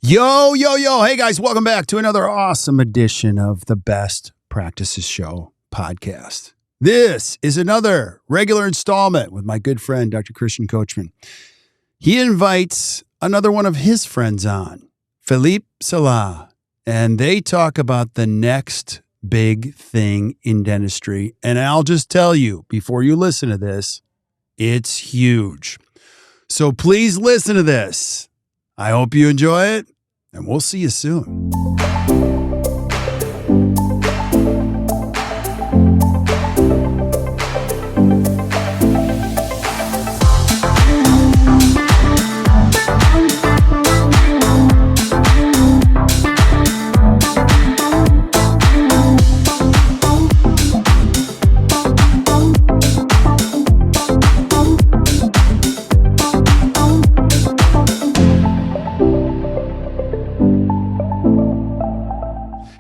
Yo, yo, yo. Hey, guys, welcome back to another awesome edition of the Best Practices Show podcast. This is another regular installment with my good friend, Dr. Christian Coachman. He invites another one of his friends on, Philippe Salah, and they talk about the next big thing in dentistry. And I'll just tell you, before you listen to this, it's huge. So please listen to this. I hope you enjoy it, and we'll see you soon.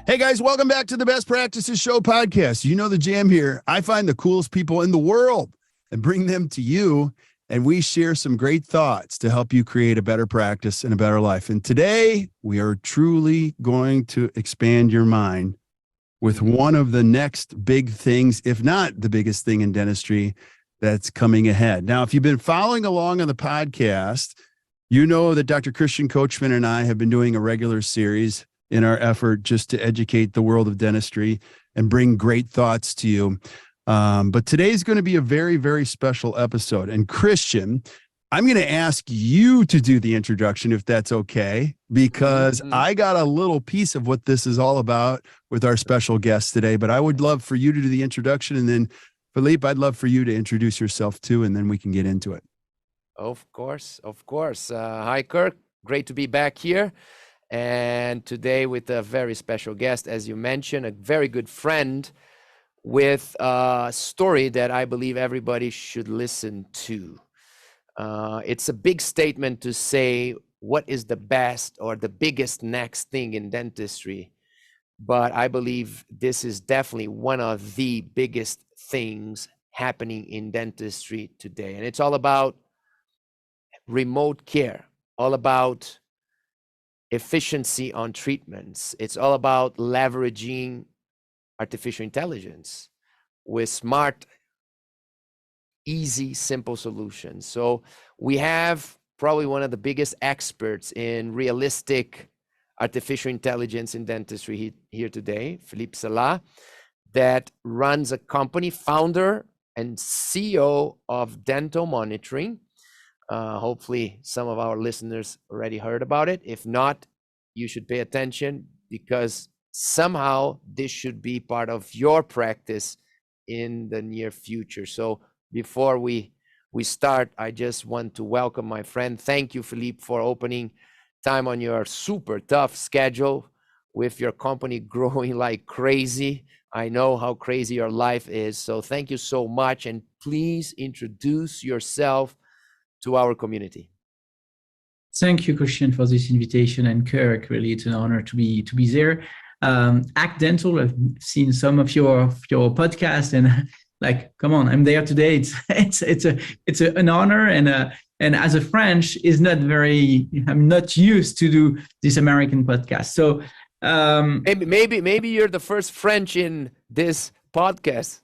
Hey guys, welcome back to the Best Practices Show podcast. You know the jam here. I find the coolest people in the world and bring them to you, and we share some great thoughts to help you create a better practice and a better life. And today we are truly going to expand your mind with one of the next big things, if not the biggest thing in dentistry that's coming ahead. Now, if you've been following along on the podcast, you know that Dr. Christian Coachman and I have been doing a regular series in our effort just to educate the world of dentistry and bring great thoughts to you. But today's going to be a very, very special episode. And Christian, I'm going to ask you to do the introduction, if that's okay, because I got a little piece of what this is all about with our special guest today. But I would love for you to do the introduction. And then, Philippe, I'd love for you to introduce yourself too, and then we can get into it. Of course. Hi, Kirk. Great to be back here. And today with a very special guest, as you mentioned, a very good friend with a story that I believe everybody should listen to. It's a big statement to say what is the best or the biggest next thing in dentistry. But I believe this is definitely one of the biggest things happening in dentistry today. And it's all about remote care, all about efficiency on treatments. It's all about leveraging artificial intelligence with smart, easy, simple solutions. So we have probably one of the biggest experts in realistic artificial intelligence in dentistry here today, Philippe Salah, that runs a company, founder and CEO of Dental Monitoring. Hopefully some of our listeners already heard about it. If not, you should pay attention, because somehow this should be part of your practice in the near future. So before we start, I just want to welcome my friend. Thank you, Philippe, for opening time on your super tough schedule with your company growing like crazy. I know how crazy your life is. So thank you so much. And please introduce yourself to our community. Thank you, Christian, for this invitation, and Kirk. Really, it's an honor to be there. Act Dental. I've seen some of your podcasts, and come on, I'm there today. It's an honor, and as a French, I'm not used to do this American podcast. So maybe you're the first French in this podcast.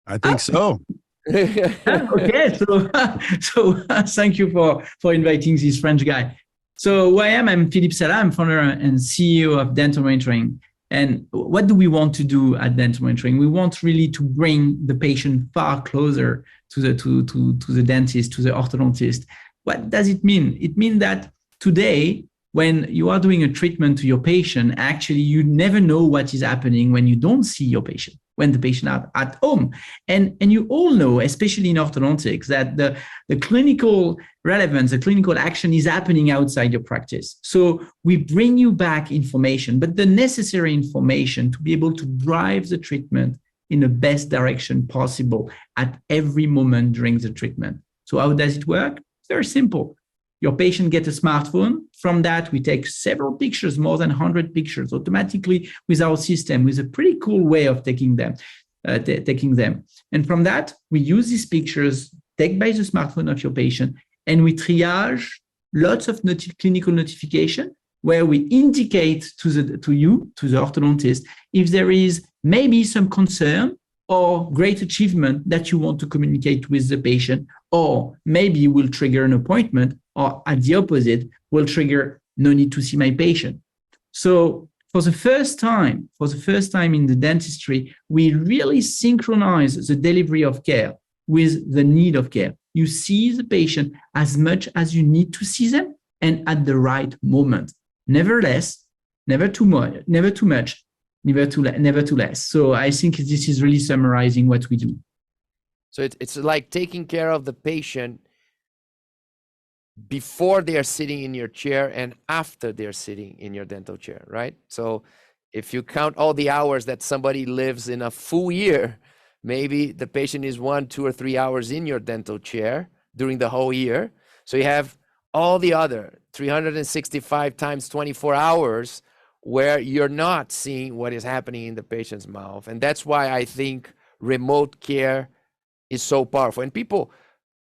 I think so. Okay, so thank you for inviting this French guy. So who I am, I'm Philippe Salah. I'm founder and CEO of Dental Monitoring. And what do we want to do at Dental Monitoring? We want really to bring the patient far closer to the dentist, to the orthodontist. What does it mean? It means that today, when you are doing a treatment to your patient, actually you never know what is happening when you don't see your patient, when the patient are at home. And you all know, especially in orthodontics, that the clinical relevance, the clinical action is happening outside your practice. So we bring you back information, but the necessary information to be able to drive the treatment in the best direction possible at every moment during the treatment. So how does it work? It's very simple. Your patient gets a smartphone. From that, we take several pictures, more than 100 pictures automatically with our system, with a pretty cool way of taking them. And from that, we use these pictures taken by the smartphone of your patient, and we triage lots of clinical notification where we indicate to the orthodontist, if there is maybe some concern or great achievement that you want to communicate with the patient, or maybe will trigger an appointment, or at the opposite, will trigger no need to see my patient. So for the first time in the dentistry, we really synchronize the delivery of care with the need of care. You see the patient as much as you need to see them and at the right moment. Never less, never too much, never too much, never too less. So I think this is really summarizing what we do. So it's like taking care of the patient before they are sitting in your chair and after they're sitting in your dental chair, right? So if you count all the hours that somebody lives in a full year, maybe the patient is 1, 2, or 3 hours in your dental chair during the whole year. So you have all the other 365 times 24 hours where you're not seeing what is happening in the patient's mouth. And that's why I think remote care is so powerful. And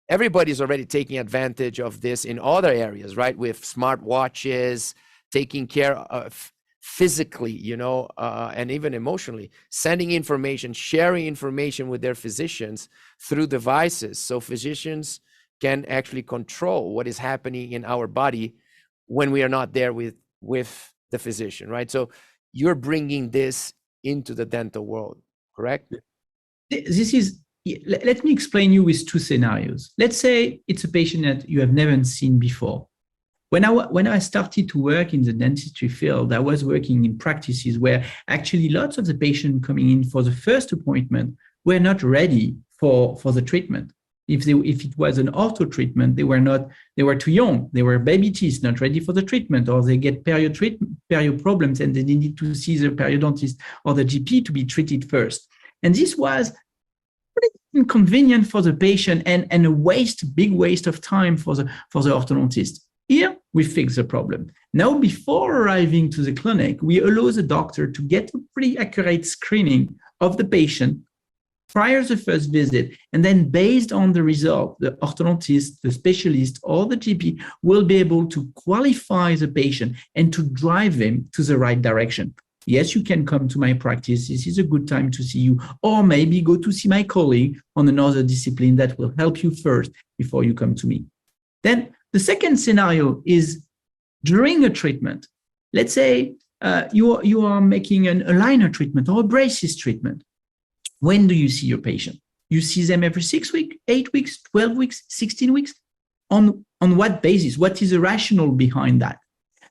everybody's already taking advantage of this in other areas, right? With smart watches, taking care of physically, and even emotionally, sending information, sharing information with their physicians through devices. So physicians can actually control what is happening in our body when we are not there with the physician, right? So you're bringing this into the dental world, correct? Let me explain you with two scenarios. Let's say it's a patient that you have never seen before. When I started to work in the dentistry field, I was working in practices where actually lots of the patients coming in for the first appointment were not ready for the treatment. If it was an ortho treatment, they were too young. They were baby teeth, not ready for the treatment, or they get perio problems and they needed to see the periodontist or the GP to be treated first. And this was pretty inconvenient for the patient and a big waste of time for the orthodontist. Here, we fix the problem. Now, before arriving to the clinic, we allow the doctor to get a pretty accurate screening of the patient prior to the first visit. And then based on the result, the orthodontist, the specialist, or the GP will be able to qualify the patient and to drive them to the right direction. Yes, you can come to my practice. This is a good time to see you. Or maybe go to see my colleague on another discipline that will help you first before you come to me. Then the second scenario is during a treatment. Let's say you are making an aligner treatment or a braces treatment. When do you see your patient? You see them every 6 weeks, 8 weeks, 12 weeks, 16 weeks? On what basis? What is the rationale behind that?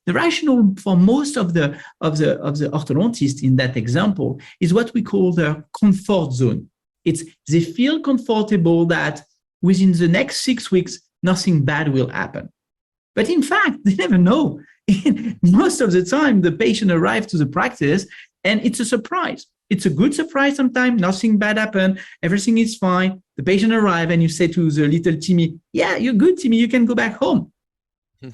The rationale for most of the orthodontists in that example is what we call the comfort zone. It's they feel comfortable that within the next 6 weeks, nothing bad will happen. But in fact, they never know. Most of the time, the patient arrives to the practice and it's a surprise. It's a good surprise sometimes, nothing bad happened, everything is fine. The patient arrives and you say to the little Timmy, yeah, you're good, Timmy, you can go back home.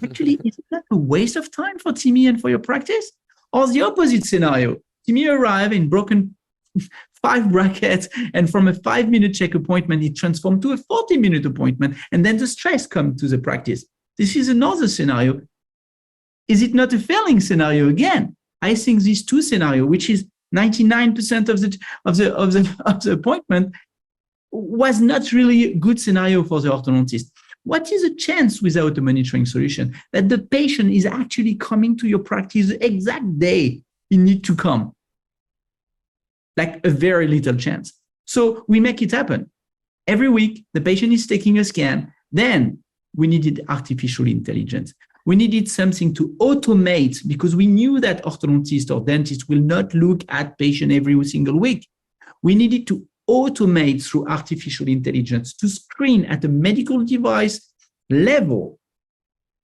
Actually, is that a waste of time for Timmy and for your practice? Or the opposite scenario, Timmy arrives in broken 5 brackets, and from a 5-minute check appointment, it transformed to a 40-minute appointment, and then the stress comes to the practice. This is another scenario. Is it not a failing scenario again? I think these two scenarios, which is 99% of the appointment, was not really a good scenario for the orthodontist. What is the chance without a monitoring solution that the patient is actually coming to your practice the exact day you need to come? Like a very little chance. So we make it happen. Every week, the patient is taking a scan. Then we needed artificial intelligence. We needed something to automate because we knew that orthodontist or dentist will not look at patient every single week. We needed to automate through artificial intelligence to screen at a medical device level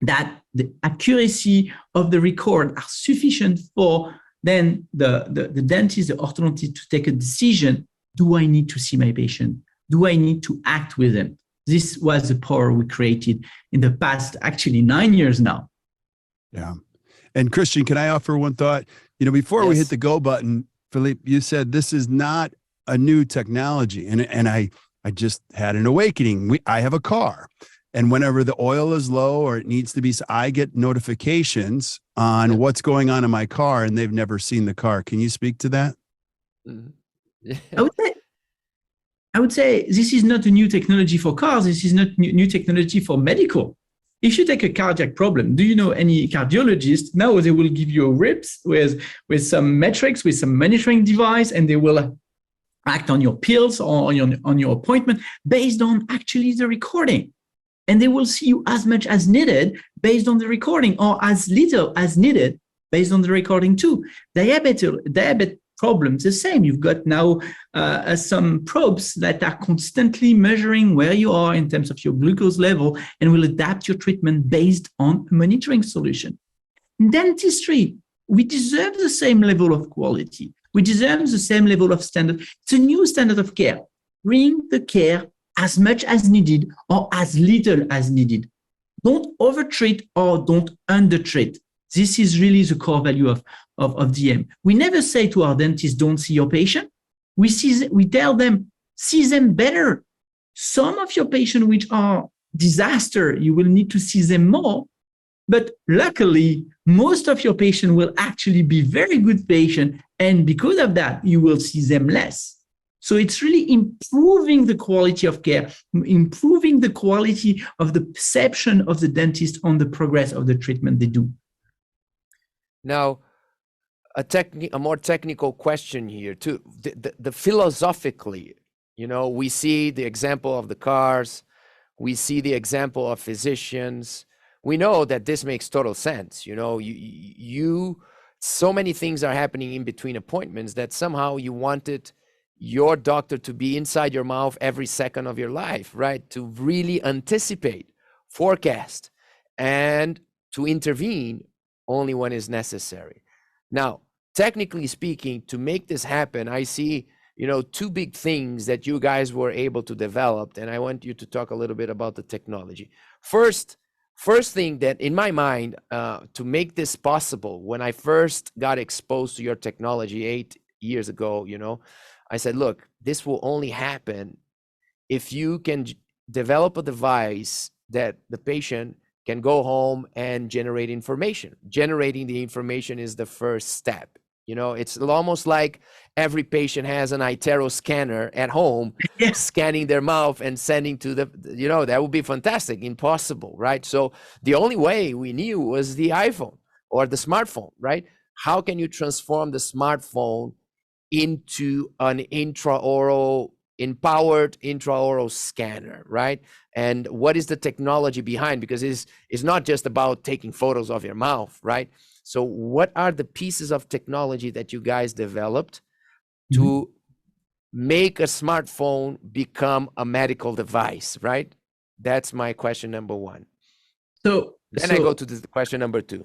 that the accuracy of the record are sufficient for then the dentist, the orthodontist to take a decision. Do I need to see my patient? Do I need to act with them? This was the power we created in the past, actually 9 years now. Yeah. And Christian, can I offer one thought? Before we hit the go button, Philippe, you said this is not a new technology. And I just had an awakening. I have a car And whenever the oil is low or it needs to be, I get notifications on what's going on in my car, and they've never seen the car. Can you speak to that? Mhm. Yeah. I would say this is not a new technology for cars. This is not new technology for medical. If you take a cardiac problem, do you know any cardiologist? Now they will give you a rips with some metrics, with some monitoring device, and they will act on your pills or on your appointment based on actually the recording. And they will see you as much as needed based on the recording, or as little as needed based on the recording too. Diabetes problems, the same. You've got now some probes that are constantly measuring where you are in terms of your glucose level and will adapt your treatment based on a monitoring solution. In dentistry, we deserve the same level of quality. We deserve the same level of standard. It's a new standard of care. Bring the care as much as needed or as little as needed. Don't overtreat or don't undertreat. This is really the core value of DM. We never say to our dentists, don't see your patient. We tell them, see them better. Some of your patients which are disaster, you will need to see them more. But luckily, most of your patients will actually be very good patients. And because of that, you will see them less. So it's really improving the quality of care, improving the quality of the perception of the dentist on the progress of the treatment they do. Now, a more technical question here too. The philosophically, we see the example of the cars, we see the example of physicians. We know that this makes total sense. So many things are happening in between appointments that somehow you wanted your doctor to be inside your mouth every second of your life, right? To really anticipate, forecast, and to intervene only when is necessary. Now, technically speaking, to make this happen, I see, two big things that you guys were able to develop, and I want you to talk a little bit about the technology. First thing that in my mind, to make this possible, when I first got exposed to your technology 8 years ago, I said, look, this will only happen if you can develop a device that the patient can go home and generate information. Generating the information is the first step. It's almost like every patient has an iTero scanner at home, scanning their mouth and sending to that would be fantastic, impossible, right? So the only way we knew was the iPhone or the smartphone, right? How can you transform the smartphone into an empowered intraoral scanner, right? And what is the technology behind? Because it's not just about taking photos of your mouth, right? So what are the pieces of technology that you guys developed to make a smartphone become a medical device, right? That's my question number one. So I go to the question number two.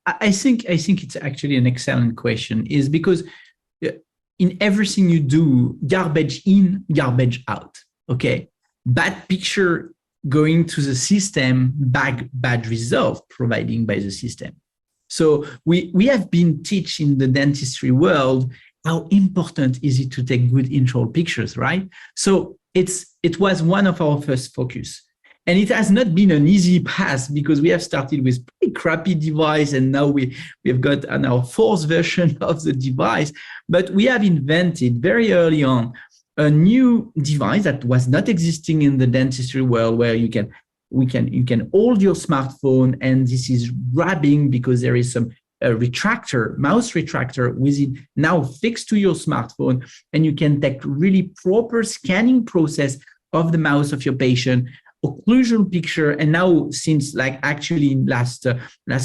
I think it's actually an excellent question, is because in everything you do, garbage in, garbage out. Okay, bad picture going to the system, bad result providing by the system. So we have been teaching the dentistry world how important is it to take good intraoral pictures, right? So it was one of our first focus. And it has not been an easy path, because we have started with pretty crappy device, and now we've got our fourth version of the device. But we have invented very early on a new device that was not existing in the dentistry world, where you can hold your smartphone, and this is grabbing because there is some mouse retractor with it now fixed to your smartphone, and you can take really proper scanning process of the mouth of your patient, occlusion picture. And now, since actually last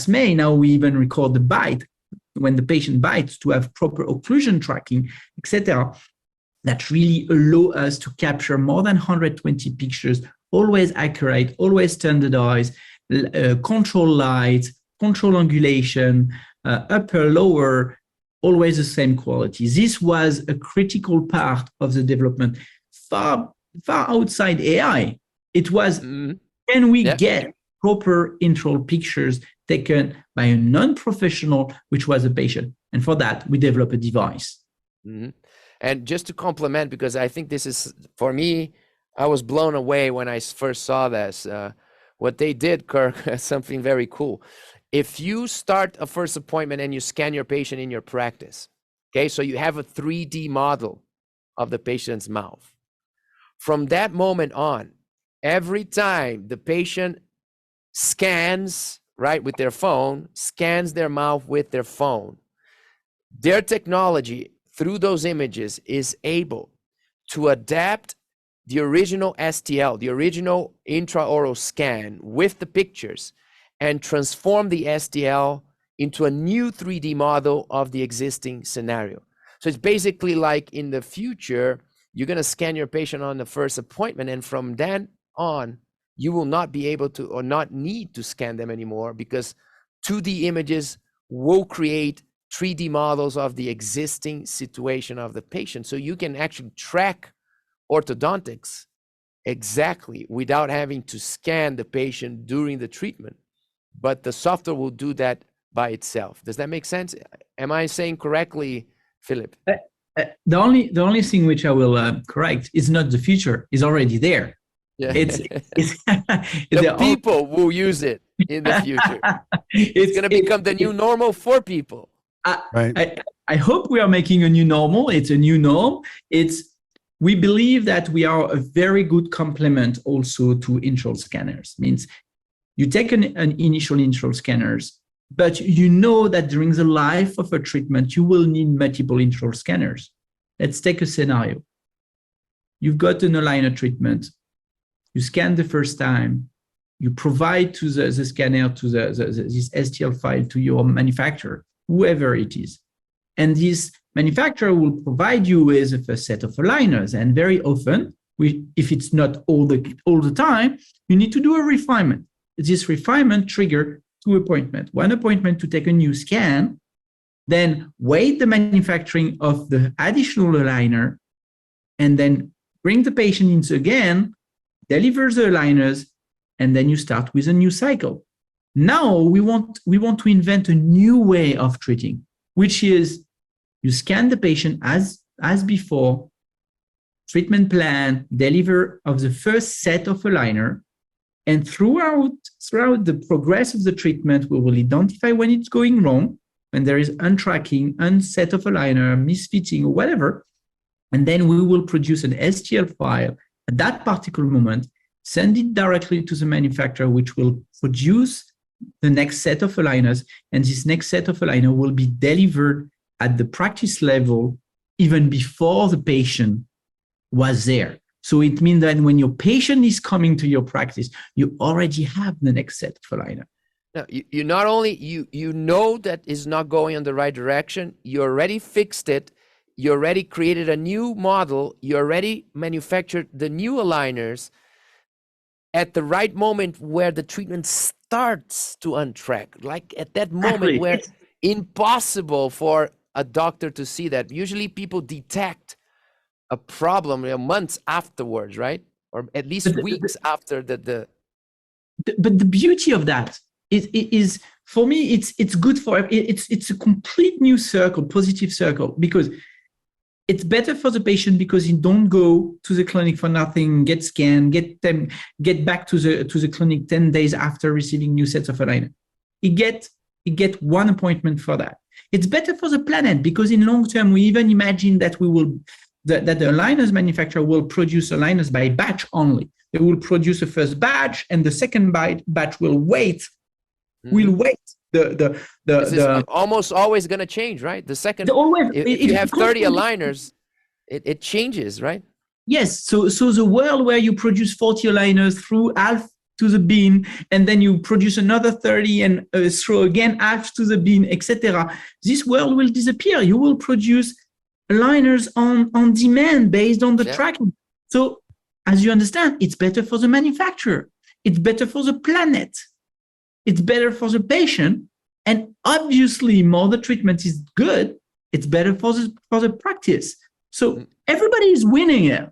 May, now we even record the bite when the patient bites to have proper occlusion tracking, etc. That really allow us to capture more than 120 pictures, always accurate, always standardized, control light, control angulation, upper, lower, always the same quality. This was a critical part of the development, far outside AI. It was, can we get proper intraoral pictures taken by a non-professional, which was a patient? And for that, we developed a device. And just to complement, because I think this is, for me, I was blown away when I first saw this. what they did, Kirk, something very cool. If you start a first appointment and you scan your patient in your practice, okay, so you have a 3D model of the patient's mouth. From that moment on, every time the patient scans, right, with their phone, scans their mouth with their phone, their technology through those images is able to adapt the original STL, the original intraoral scan with the pictures, and transform the STL into a new 3D model of the existing scenario. So it's basically like in the future, you're going to scan your patient on the first appointment, and from then on, you will not be able to or not need to scan them anymore, because 2D images will create 3D models of the existing situation of the patient. So you can actually track orthodontics exactly without having to scan the patient during the treatment. But the software will do that by itself. Does that make sense? Am I saying correctly, Philippe? The only thing which I will correct is not the future; is already there. Yeah. It's the people will use it in the future. It's going to become the new normal for people. Right. I hope we are making a new normal. It's a new norm. We believe that we are a very good complement also to intraoral scanners. Means you take an initial intraoral scanners, but you know that during the life of a treatment, you will need multiple intraoral scanners. Let's take a scenario. You've got an aligner treatment. You scan the first time. You provide to the scanner, to this STL file to your manufacturer, whoever it is. And this manufacturer will provide you with a first set of aligners. And very often, if it's not all the time, you need to do a refinement. This refinement trigger 2 appointments. 1 appointment to take a new scan, then wait the manufacturing of the additional aligner, and then bring the patient in again, deliver the aligners, and then you start with a new cycle. Now we want to invent a new way of treating, which is you scan the patient as before, treatment plan, deliver of the first set of aligner, and throughout the progress of the treatment, we will identify when it's going wrong, when there is untracking, unset of aligner, misfitting, or whatever, and then we will produce an STL file at that particular moment, send it directly to the manufacturer, which will produce the next set of aligners, and this next set of aligner will be delivered at the practice level even before the patient was there. So it means that when your patient is coming to your practice, you already have the next set of aligner. Now, you not only, you know that is not going in the right direction, you already fixed it, you already created a new model, you already manufactured the new aligners at the right moment where the treatment starts to untrack, like at that moment where it's impossible for a doctor to see that. Usually people detect a problem months afterwards, right? Or at least weeks after the. But the beauty of that is for me, it's good for it's a complete new circle, positive circle, because it's better for the patient because you don't go to the clinic for nothing, get scanned, get back to the clinic 10 days after receiving new sets of aligner. You get 1 appointment for that. It's better for the planet because in long term, we even imagine that that the aligners manufacturer will produce aligners by batch only. They will produce a first batch, and the second batch will wait. Will wait. This is almost always going to change, right? The second, if you have 30 aligners, it changes, right? Yes. So the world where you produce 40 aligners through half to the bin, and then you produce another 30 and throw again half to the bin, etc. This world will disappear. You will produce aligners on demand based on the tracking. So as you understand, it's better for the manufacturer. It's better for the planet. It's better for the patient. And obviously, more the treatment is good, it's better for the practice. So everybody is winning here.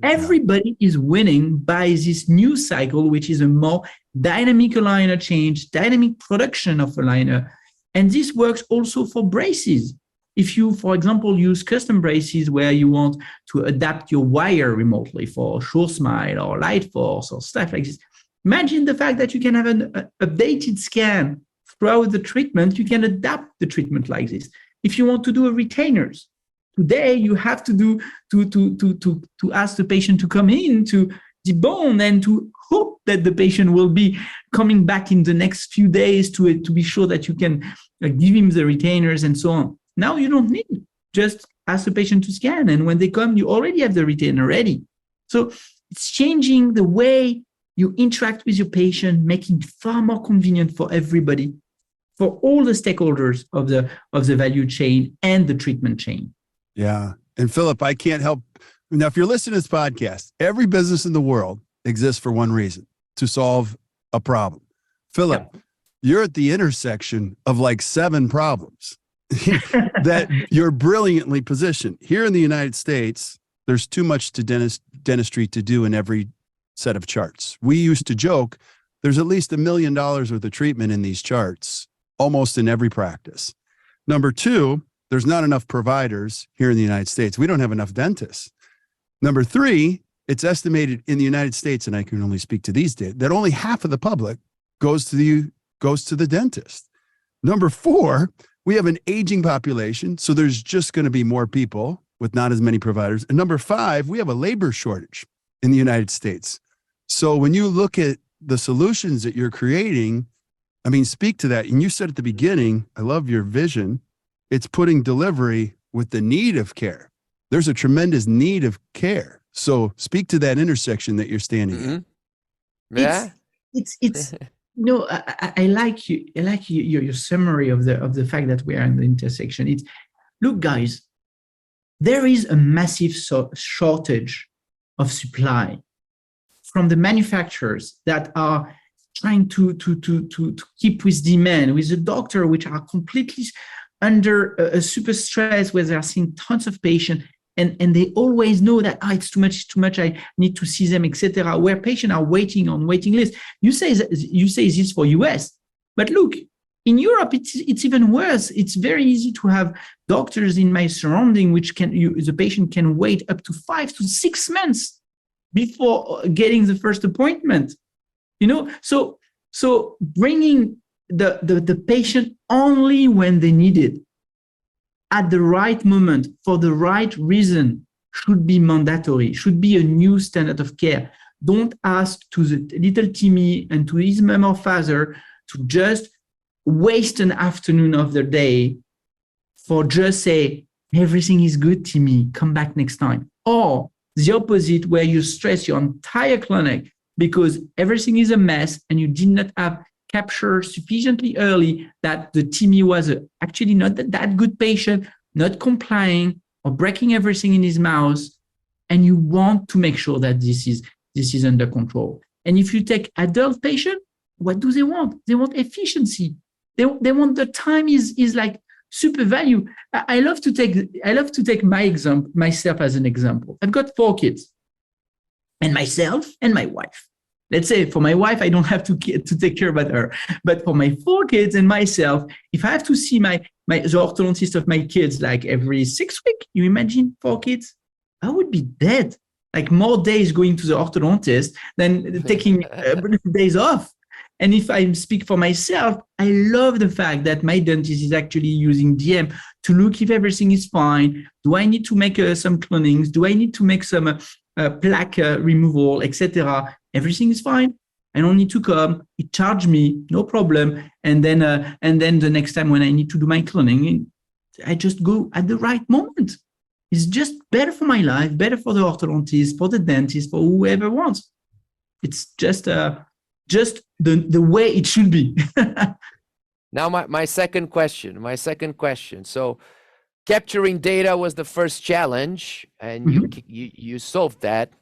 Everybody is winning by this new cycle, which is a more dynamic aligner change, dynamic production of aligner. And this works also for braces. If you, for example, use custom braces where you want to adapt your wire remotely for Sure Smile or Light Force or stuff like this, Imagine the fact that you can have an updated scan throughout the treatment. You can adapt the treatment like this. If you want to do a retainers, today you have to do to ask the patient to come in to debone and to hope that the patient will be coming back in the next few days to be sure that you can give him the retainers and so on. Now you don't need, just ask the patient to scan, and when they come, you already have the retainer ready. So it's changing the way you interact with your patient, making it far more convenient for everybody, for all the stakeholders of the value chain and the treatment chain. Yeah. And Philip, I can't help. Now, if you're listening to this podcast, every business in the world exists for one reason: to solve a problem. Philip, you're at the intersection of like 7 problems that you're brilliantly positioned. Here in the United States, there's too much to dentistry to do in every set of charts. We used to joke there's at least $1 million worth of treatment in these charts, almost in every practice. Number 2, there's not enough providers here in the United States. We don't have enough dentists. Number 3, it's estimated in the United States, and I can only speak to these data, that only half of the public goes to the dentist. Number 4, we have an aging population, so there's just going to be more people with not as many providers. And number 5, we have a labor shortage in the United States. So when you look at the solutions that you're creating, I mean, speak to that. And you said at the beginning, I love your vision. It's putting delivery with the need of care. There's a tremendous need of care. So speak to that intersection that you're standing in. Yeah. It's no, I like you. I like your summary of the fact that we are in the intersection. It's, look, guys, there is a massive shortage of supply from the manufacturers that are trying to keep with demand, with the doctor, which are completely under a super stress, where they are seeing tons of patients, and they always know that it's too much, I need to see them, etc. Where patients are waiting on waiting lists. You say this for US, but look, in Europe it's even worse. It's very easy to have doctors in my surrounding the patient can wait up to 5 to 6 months before getting the first appointment. So bringing the patient only when they need it, at the right moment, for the right reason, should be mandatory, should be a new standard of care. Don't ask to the little Timmy and to his mom or father to just waste an afternoon of their day for just say, everything is good, Timmy, come back next time. Or the opposite, where you stress your entire clinic because everything is a mess and you did not have capture sufficiently early that the Timmy was actually not that good patient, not complying or breaking everything in his mouth. And you want to make sure that this is under control. And if you take adult patient, what do they want? They want efficiency. They want the time is like super value. I love to take myself as an example. I've got 4 kids, and myself and my wife. Let's say for my wife, I don't have to take care about her. But for my 4 kids and myself, if I have to see the orthodontist of my kids like every 6 weeks, you imagine 4 kids? I would be dead. Like more days going to the orthodontist than taking days off. And if I speak for myself, I love the fact that my dentist is actually using DM to look if everything is fine. Do I need to make some cleanings? Do I need to make some plaque removal, etc.? Everything is fine. I don't need to come. It charged me, no problem. And then the next time when I need to do my cleaning, I just go at the right moment. It's just better for my life, better for the orthodontist, for the dentist, for whoever wants. It's just the way it should be. Now, my second question. So capturing data was the first challenge, and you solved that,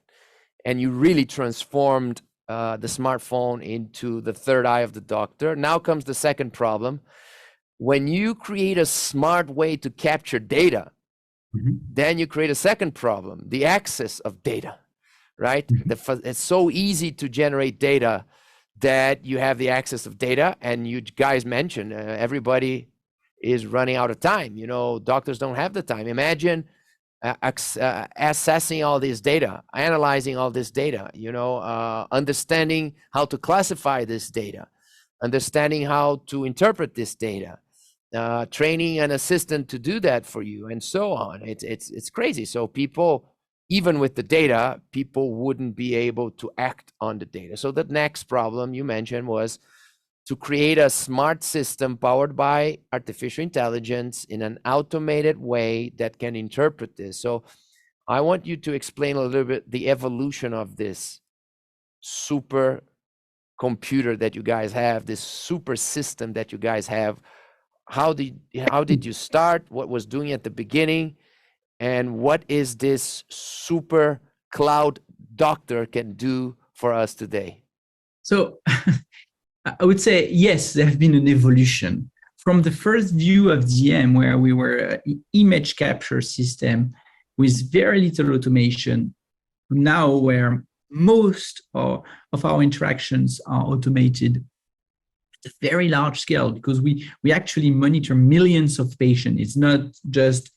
and you really transformed the smartphone into the third eye of the doctor. Now comes the second problem. When you create a smart way to capture data, then you create a second problem, the access of data, right? It's so easy to generate data that you have the access of data, and you guys mentioned everybody is running out of time. Doctors don't have the time. Imagine assessing all this data, analyzing all this data, understanding how to classify this data, understanding how to interpret this data, training an assistant to do that for you, and so on. It's crazy. So people, even with the data, people wouldn't be able to act on the data. So the next problem you mentioned was to create a smart system powered by artificial intelligence in an automated way that can interpret this. So I want you to explain a little bit the evolution of this super computer that you guys have, this super system that you guys have. How did you start? What was doing at the beginning? And what is this super cloud doctor can do for us today? So I would say, yes, there has been an evolution from the first view of DM, where we were an image capture system with very little automation, now where most of our interactions are automated at a very large scale, because we actually monitor millions of patients. It's not just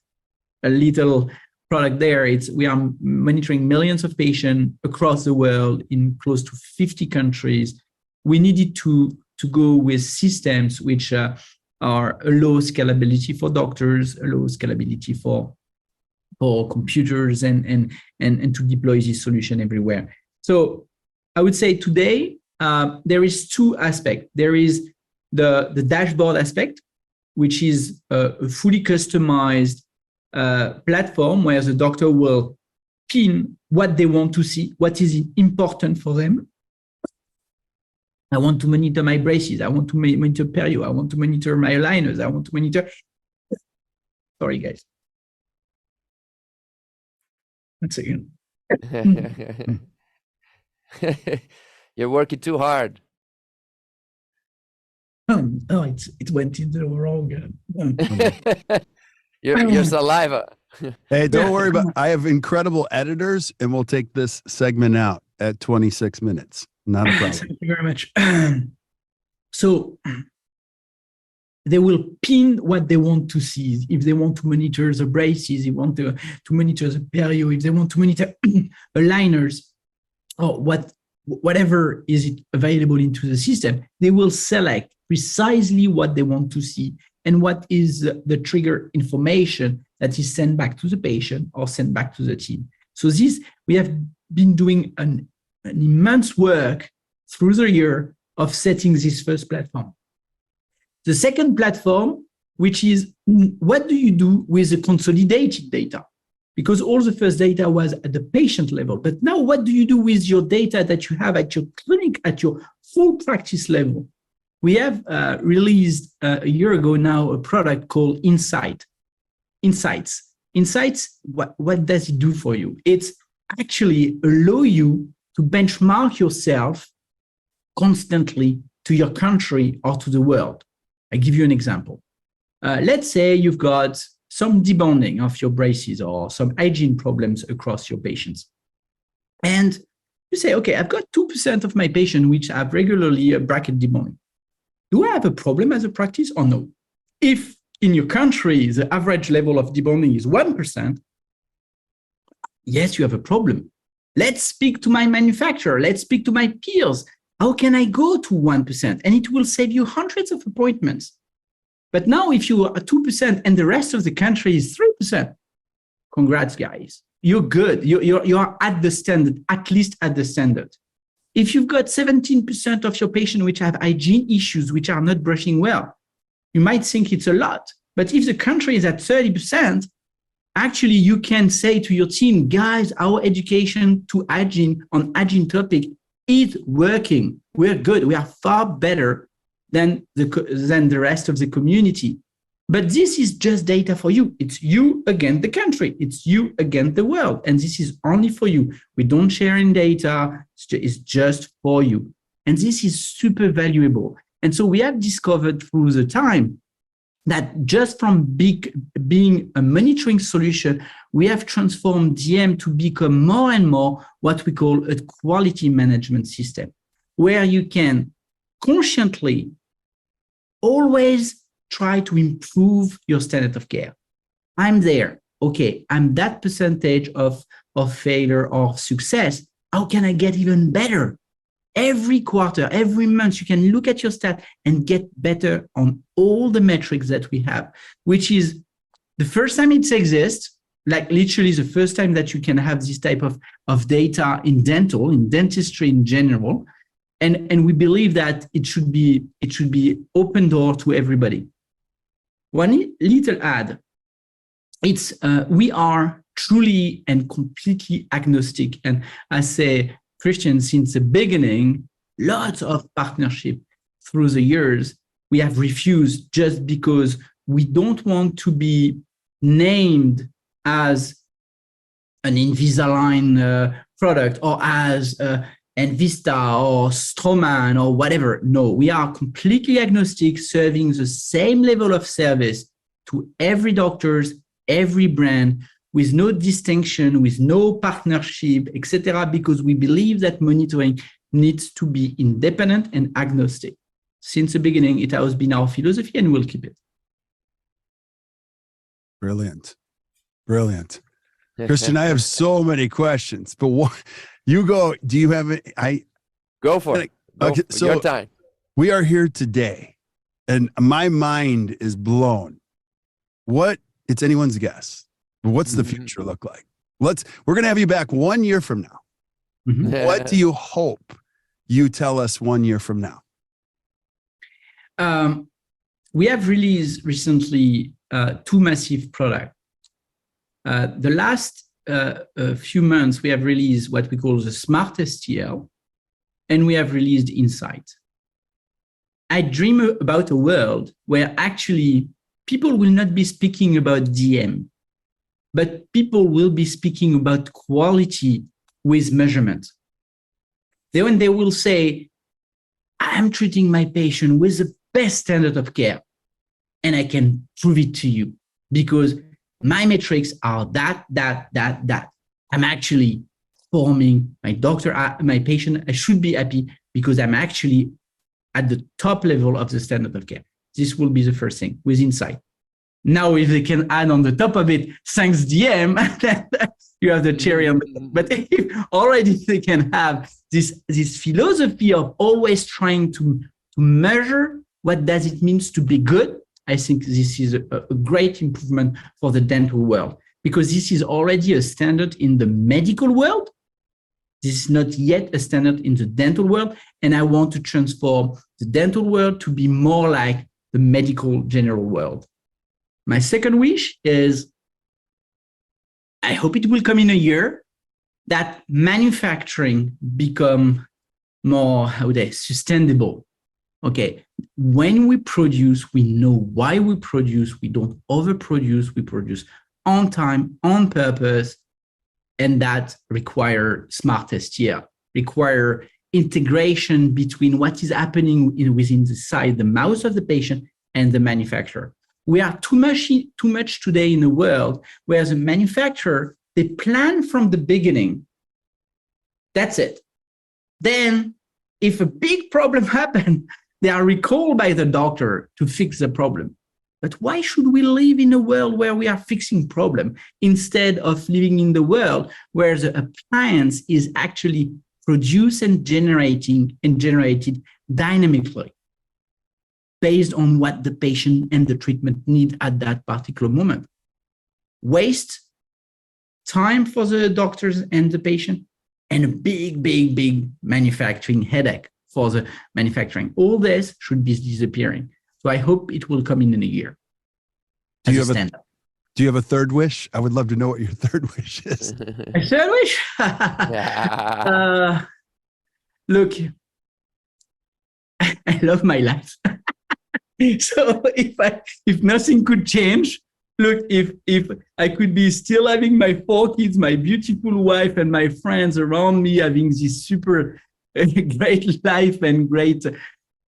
a little product there. We are monitoring millions of patients across the world in close to 50 countries. We needed to go with systems which are allow scalability for doctors, allow scalability for computers, and to deploy this solution everywhere. So I would say today there is two aspects. There is the dashboard aspect, which is a fully customized platform where the doctor will pin what they want to see, what is important for them. I want to monitor my braces. I want to monitor perio. I want to monitor my aligners. I want to monitor. Sorry, guys. 1 second. You're working too hard. Oh, it went into the wrong. Your saliva. Hey, don't worry about. I have incredible editors, and we'll take this segment out at 26 minutes. Not a problem. Thank you very much. So they will pin what they want to see. If they want to monitor the braces, if they want to monitor the perio, if they want to monitor aligners, or whatever is available into the system, they will select precisely what they want to see and what is the trigger information that is sent back to the patient or sent back to the team. So we have been doing an immense work through the year of setting this first platform. The second platform, which is what do you do with the consolidated data? Because all the first data was at the patient level, but now what do you do with your data that you have at your clinic, at your full practice level? We have released a year ago now a product called Insights. What does it do for you? It's actually allow you to benchmark yourself constantly to your country or to the world. I give you an example. Let's say you've got some debonding of your braces or some hygiene problems across your patients. And you say, okay, I've got 2% of my patients which have regularly a bracket debonding. Do I have a problem as a practice or no? If in your country, the average level of debonding is 1%, yes, you have a problem. Let's speak to my manufacturer. Let's speak to my peers. How can I go to 1%? And it will save you hundreds of appointments. But now if you are at 2% and the rest of the country is 3%, congrats, guys. You're good. You are at the standard, at least at the standard. If you've got 17% of your patients which have hygiene issues, which are not brushing well, you might think it's a lot. But if the country is at 30%, actually you can say to your team, guys, our education to hygiene on hygiene topic is working. We're good. We are far better than the rest of the community. But this is just data for you. It's you against the country. It's you against the world. And this is only for you. We don't share in data. It's just for you. And this is super valuable. And so we have discovered through the time that just from being a monitoring solution, we have transformed DM to become more and more what we call a quality management system, where you can consciently always try to improve your standard of care. I'm there. okay, I'm that percentage of failure or success. How can I get even better? Every quarter, every month, you can look at your stat and get better on all the metrics that we have, which is the first time it exists, like literally the first time that you can have this type of data in dental, in dentistry in general. And we believe that it should be open door to everybody. One little add, it's we are truly and completely agnostic. And I say, Christian, since the beginning, lots of partnership through the years, we have refused just because we don't want to be named as an Invisalign product or as Envista or Straumann or whatever. No, we are completely agnostic, serving the same level of service to every doctors, every brand, with no distinction, with no partnership, etc., because we believe that monitoring needs to be independent and agnostic. Since the beginning, it has been our philosophy and we'll keep it. Brilliant. Brilliant. Christian, I have so many questions, but what you go, do you have any? Go for it. Okay, so your time. We are here today and my mind is blown. It's anyone's guess. What's the future look like? We're going to have you back 1 year from now. Mm-hmm. What do you hope you tell us 1 year from now? We have released recently 2 massive products. The last few months, we have released what we call the Smart STL, and we have released Insight. I dream about a world where actually people will not be speaking about DM, but people will be speaking about quality with measurement. Then they will say, I'm treating my patient with the best standard of care, and I can prove it to you because my metrics are that. I'm actually forming my doctor, my patient. I should be happy because I'm actually at the top level of the standard of care. This will be the first thing with Insight. Now, if they can add on the top of it, thanks DM, you have the cherry on the top. But if already they can have this philosophy of always trying to measure what does it mean to be good, I think this is a great improvement for the dental world because this is already a standard in the medical world. This is not yet a standard in the dental world. And I want to transform the dental world to be more like the medical general world. My second wish is, I hope it will come in a year, that manufacturing become more, sustainable. Okay, when we produce, we know why we produce. We don't overproduce. We produce on time, on purpose, and that require Smart STL, require integration between what is happening within the mouth of the patient and the manufacturer. We are too much today in the world where the manufacturer, they plan from the beginning. That's it. Then if a big problem happens, they are recalled by the doctor to fix the problem. But why should we live in a world where we are fixing problem instead of living in the world where the appliance is actually produced and generated dynamically based on what the patient and the treatment need at that particular moment? Waste time for the doctors and the patient, and a big manufacturing headache for the manufacturing. All this should be disappearing. So I hope it will come in a year. Do you have a third wish? I would love to know what your third wish is. A third wish? Look, I love my life. So if nothing could change, look, if I could be still having my 4 kids, my beautiful wife, and my friends around me having this super great life and great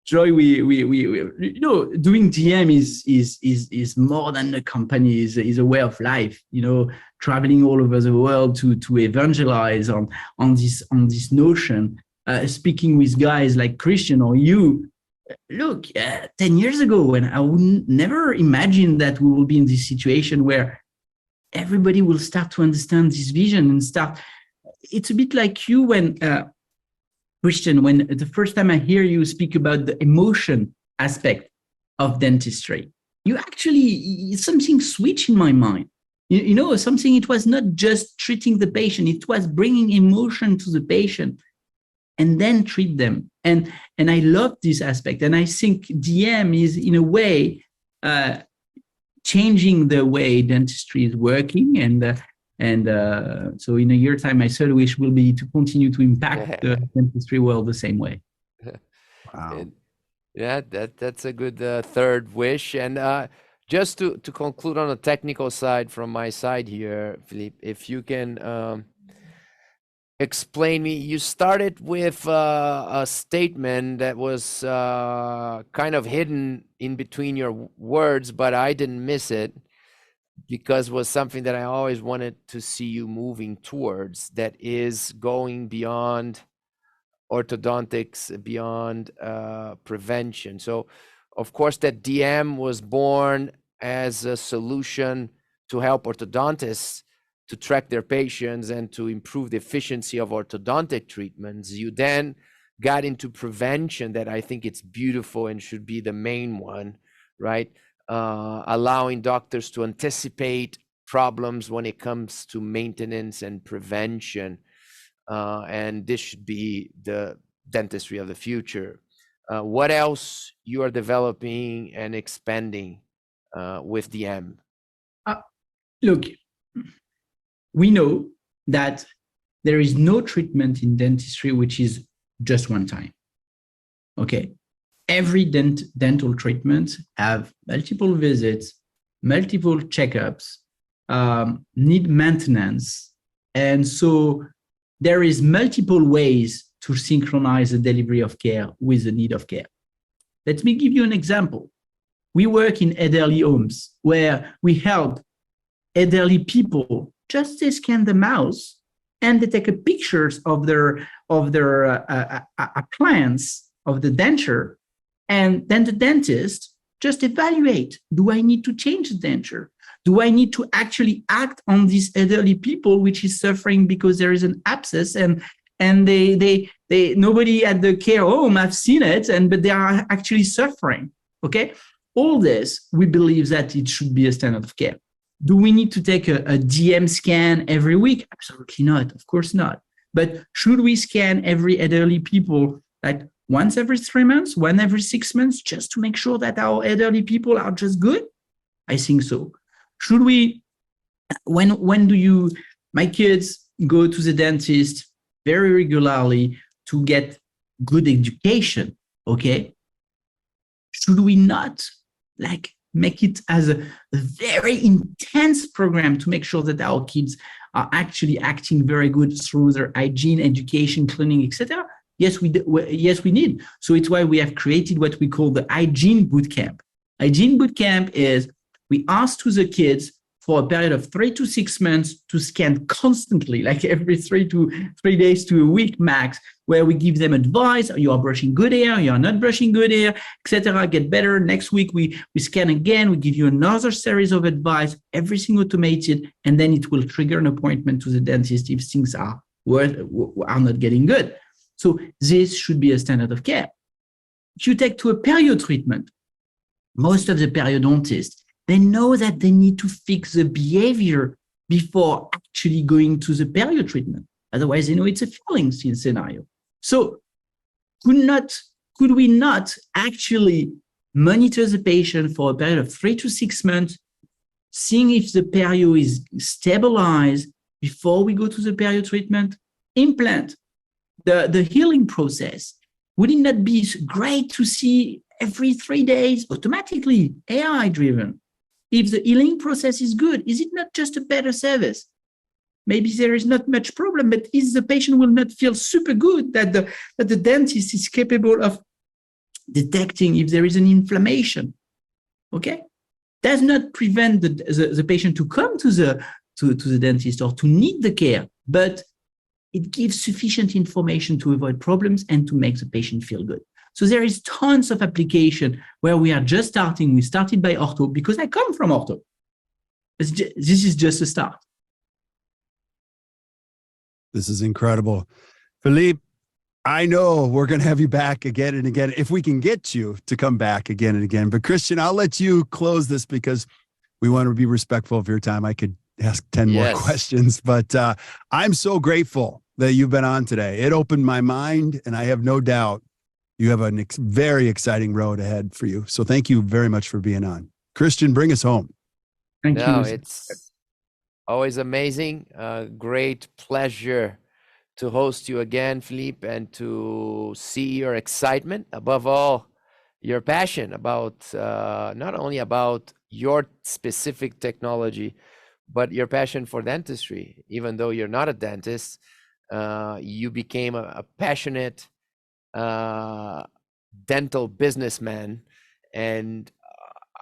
joy, we doing DM is more than a company, is a way of life. Traveling all over the world to evangelize on this notion, speaking with guys like Christian or you. Look, 10 years ago, when I would never imagine that we will be in this situation where everybody will start to understand this vision and start. It's a bit like you when, Christian, when the first time I hear you speak about the emotion aspect of dentistry, you actually, something switched in my mind. You know, something, it was not just treating the patient, it was bringing emotion to the patient and then treat them. And I love this aspect. And I think DM is, in a way, changing the way dentistry is working. And so in a year's time, my third wish will be to continue to impact the dentistry world the same way. Wow. Yeah, that's a good third wish. And just to conclude on the technical side from my side here, Philippe, if you can explain me, you started with a statement that was kind of hidden in between your words, but I didn't miss it because it was something that I always wanted to see you moving towards, that is going beyond orthodontics, beyond prevention. So of course that DM was born as a solution to help orthodontists to track their patients and to improve the efficiency of orthodontic treatments. You then got into prevention, that I think it's beautiful and should be the main one, right? Allowing doctors to anticipate problems when it comes to maintenance and prevention. And this should be the dentistry of the future. What else you are developing and expanding with DM? Look, we know that there is no treatment in dentistry which is just one time. Okay. Every dental treatment have multiple visits, multiple checkups, need maintenance. And so there is multiple ways to synchronize the delivery of care with the need of care. Let me give you an example. We work in elderly homes where we help elderly people. Just they scan the mouth and they take a pictures of their plans of the denture, and then the dentist just evaluate: do I need to change the denture? Do I need to actually act on these elderly people which is suffering because there is an abscess and they nobody at the care home have seen it, but they are actually suffering? Okay, all this, we believe that it should be a standard of care. Do we need to take a DM scan every week? Absolutely not. Of course not. But should we scan every elderly people like once every 3 months, one every 6 months, just to make sure that our elderly people are just good? I think so. Should we, when do you, my kids go to the dentist very regularly to get good education, okay? Should we not like make it as a very intense program to make sure that our kids are actually acting very good through their hygiene, education, cleaning, etc.? Yes, we need. So it's why we have created what we call the hygiene bootcamp. Hygiene bootcamp is we ask to the kids for a period of 3 to 6 months to scan constantly, like every 3 days to a week max, where we give them advice: you are brushing good hair, you are not brushing good hair, etc. Get better. Next week we scan again, we give you another series of advice, everything automated, and then it will trigger an appointment to the dentist if things are not getting good. So this should be a standard of care. If you take to a perio treatment, most of the periodontists, they know that they need to fix the behavior before actually going to the perio treatment. Otherwise, they know it's a failing scenario. So could we not actually monitor the patient for a period of 3 to 6 months, seeing if the perio is stabilized before we go to the perio treatment? Implant, the healing process. Would it not be great to see every 3 days automatically, AI-driven? If the healing process is good, is it not just a better service? Maybe there is not much problem, but is the patient will not feel super good that the dentist is capable of detecting if there is an inflammation? Okay, does not prevent the patient to come to the dentist or to need the care, but it gives sufficient information to avoid problems and to make the patient feel good. So there is tons of application where we are just starting. We started by ortho because I come from ortho. this is just a start. This is incredible. Philippe, I know we're going to have you back again and again if we can get you to come back again and again. But Christian, I'll let you close this because we want to be respectful of your time. I could ask 10 more questions, but I'm so grateful that you've been on today. It opened my mind, and I have no doubt you have a very exciting road ahead for you. So thank you very much for being on. Christian, bring us home. Thank you. It's always amazing. Great pleasure to host you again, Philippe, and to see your excitement, above all, your passion about not only about your specific technology, but your passion for dentistry. Even though you're not a dentist, you became a passionate dental businessman, and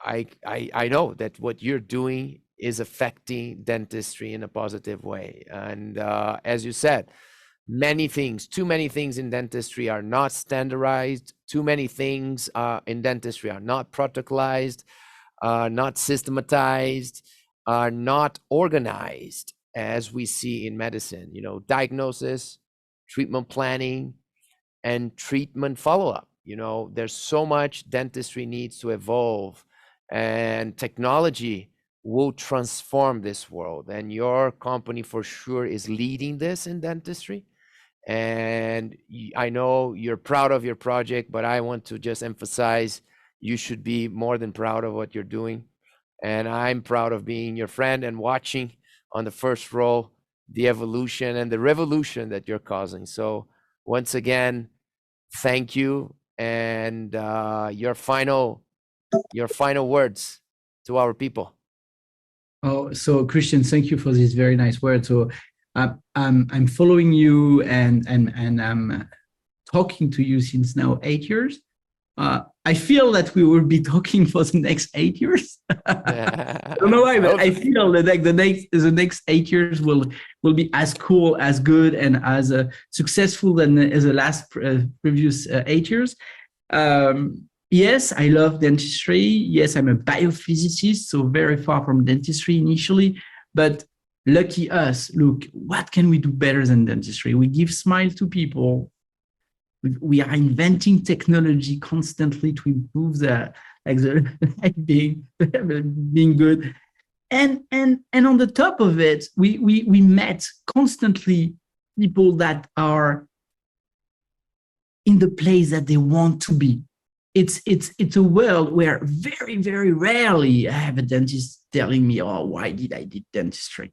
I know that what you're doing is affecting dentistry in a positive way. And as you said, too many things in dentistry are not standardized. Too many things in dentistry are not protocolized, not systematized, are not organized as we see in medicine. You know, diagnosis, treatment planning, and treatment follow-up. You know, there's so much dentistry needs to evolve, and technology will transform this world. And your company for sure is leading this in dentistry. And I know you're proud of your project, but I want to just emphasize you should be more than proud of what you're doing. And I'm proud of being your friend and watching on the first row the evolution and the revolution that you're causing. So once again, thank you. And your final words to our people. Oh, so Christian, thank you for this very nice word. So I'm following you and I'm talking to you since now 8 years. I feel that we will be talking for the next 8 years. I don't know why, but I feel that like the next 8 years will be as cool, as good, and as successful than as the last previous 8 years. Yes, I love dentistry. Yes, I'm a biophysicist, so very far from dentistry initially. But lucky us, look, what can we do better than dentistry? We give smiles to people. We are inventing technology constantly to improve the being good. And on the top of it, we met constantly people that are in the place that they want to be. It's a world where very, very rarely I have a dentist telling me, oh, why did I do dentistry?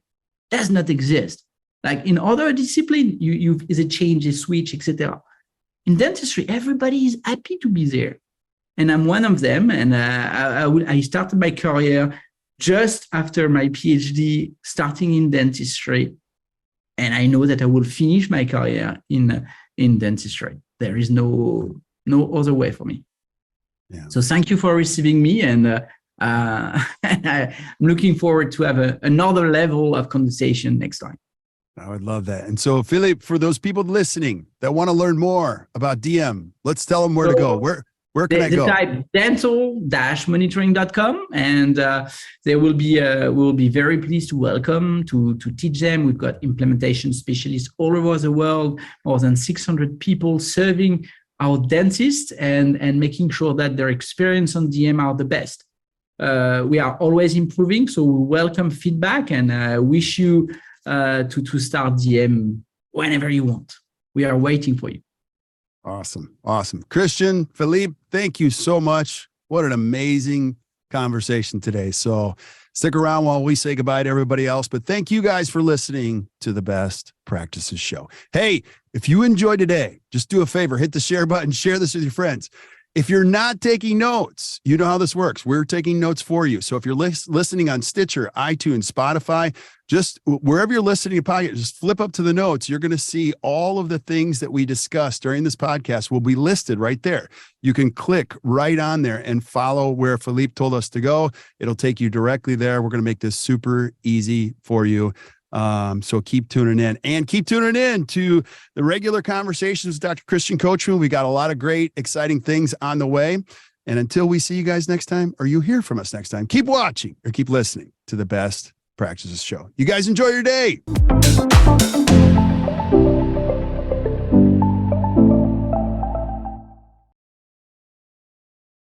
Does not exist. Like in other discipline, you is a change, a switch, etc. In dentistry, everybody is happy to be there. And I'm one of them. And I started my career just after my PhD, starting in dentistry. And I know that I will finish my career in dentistry. There is no other way for me. Yeah. So thank you for receiving me. And I'm looking forward to have another level of conversation next time. I would love that. And so, Philippe, for those people listening that want to learn more about DM, let's tell them where to go. Where can I go? Type dental-monitoring.com, and they will be we'll be very pleased to welcome to teach them. We've got implementation specialists all over the world, more than 600 people serving our dentists and making sure that their experience on DM are the best. We are always improving, so we welcome feedback and wish you to start DM whenever you want. We are waiting for you. Awesome. Christian, Philippe, thank you so much. What an amazing conversation today. So stick around while we say goodbye to everybody else. But thank you guys for listening to the Best Practices Show. Hey, if you enjoyed today, just do a favor, hit the share button, share this with your friends. If you're not taking notes, you know how this works. We're taking notes for you. So if you're listening on Stitcher, iTunes, Spotify, just wherever you're listening to podcast, just flip up to the notes. You're going to see all of the things that we discussed during this podcast will be listed right there. You can click right on there and follow where Philippe told us to go. It'll take you directly there. We're going to make this super easy for you. So keep tuning in and keep tuning in to the regular conversations with Dr. Christian Coachman. We got a lot of great, exciting things on the way. And until we see you guys next time, or you hear from us next time, keep watching or keep listening to the Best Practices Show. You guys enjoy your day.